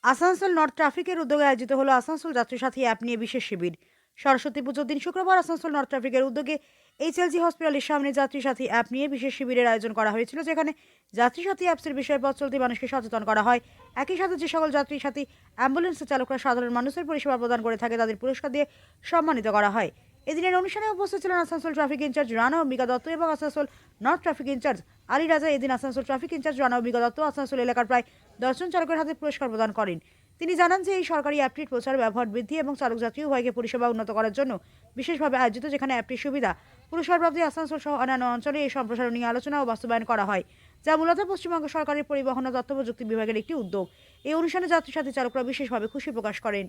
Asansol north ট্রাফিকের উদ্যোগে আয়োজিত হলো আসানসোল যাত্রীসাথী অ্যাপ নিয়ে বিশেষ শিবির। সরস্বতী পুজোর দিন শুক্রবার আসানসোল নর্থ ট্রাফিকের উদ্যোগে এইচএলজি হসপিটালের সামনে যাত্রীসাথী অ্যাপ নিয়ে বিশেষ শিবিরের আয়োজন করা হয়েছিল, যেখানে যাত্রীসাথী অ্যাপসের বিষয়ে পথ চলতি মানুষকে সচেতন করা হয়। একই সাথে যে সকল যাত্রীসাথী অ্যাম্বুলেন্সের চালকরা সাধারণ মানুষের পরিষেবা প্রদান করে থাকে তাদের পুরস্কার দিয়ে সম্মানিত করা হয়। এদিনের অনুষ্ঠানে উপস্থিত ছিলেন আসানসোল ট্রাফিক ইনচার্জ রানা অম্বিকা দত্ত এবং Asansol north traffic incharge Ali Raja. এদিন আসানসোল ট্রাফিক ইনচার্জ রানা অম্বিকা দত্ত আসানসোল এলাকার প্রায় 10 জন চালকের হাতে পুরস্কার প্রদান করেন। তিনি জানান যে এই সরকারি অ্যাপটির প্রচার, ব্যবহার বৃদ্ধি এবং চালক যাত্রী উভয়কে পরিষেবা উন্নত করার জন্য বিশেষভাবে আয়োজিত, যেখানে অ্যাপটির সুবিধা পুরস্কারপ্রাপ্তি আসানসোল সহ অন্যান্য অঞ্চলে এই সম্প্রসারণ নিয়ে আলোচনা ও বাস্তবায়ন করা হয়, যা মূলত পশ্চিমবঙ্গ সরকারের পরিবহন ও তথ্য প্রযুক্তি বিভাগের একটি উদ্যোগ। এই অনুষ্ঠানে যাত্রীসাথী চালকরা বিশেষভাবে খুশি প্রকাশ করেন।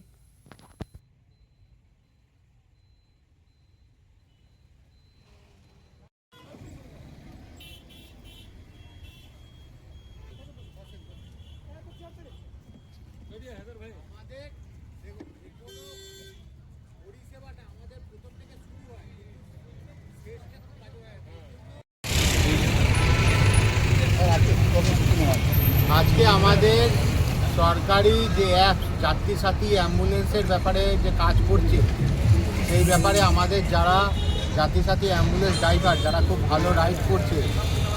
আজকে আমাদের সরকারি যে অ্যাপ যাত্রীসাথী অ্যাম্বুলেন্সের ব্যাপারে যে কাজ করছে, সেই ব্যাপারে আমাদের যারা যাত্রীসাথী অ্যাম্বুলেন্স ড্রাইভার যারা খুব ভালো রাইড করছে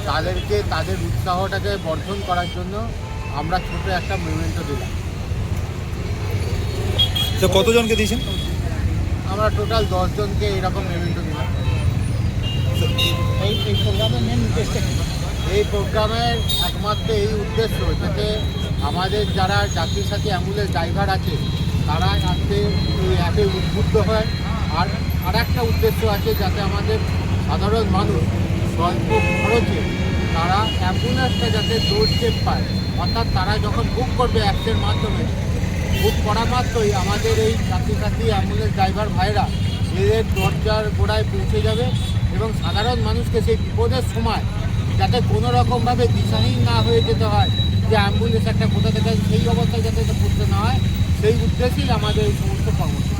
তাদেরকে তাদের উৎসাহটাকে বর্ধন করার জন্য আমরা ছোট একটা মুভমেন্টও দিলাম। তো কতজনকে দিয়েছেন? আমরা টোটাল 10 জনকে এরকম মুভমেন্টও দিলাম। এই প্রোগ্রামের মেন উদ্দেশ্য, এই প্রোগ্রামের একমাত্র এই উদ্দেশ্য যাতে আমাদের যারা যাত্রীসাথী অ্যাম্বুলেন্স ড্রাইভার আছে তারা আজকে এই অ্যাপে উদ্বুদ্ধ হয়। আর একটা উদ্দেশ্য আছে যাতে আমাদের সাধারণ মানুষ স্বল্প খরচে তারা অ্যাম্বুলেন্সটা যাতে ডোরস্টেপ পায়, অর্থাৎ তারা যখন বুক করবে অ্যাপসের মাধ্যমে, বুক করা মাত্রই আমাদের এই যাত্রীসাথী অ্যাম্বুলেন্স ড্রাইভার ভাইরা এদের দরজার গোড়ায় পৌঁছে যাবে এবং সাধারণ মানুষকে সেই বিপদের সময় যাতে কোনো রকমভাবে দিশাহীন না হয়ে যেতে হয়, যে অ্যাম্বুলেন্স একটা কোথা থেকে সেই অবস্থায় যাতে করতে না হয়, সেই উদ্দেশ্যেই আমাদের এই সমস্ত কর্মসূচি।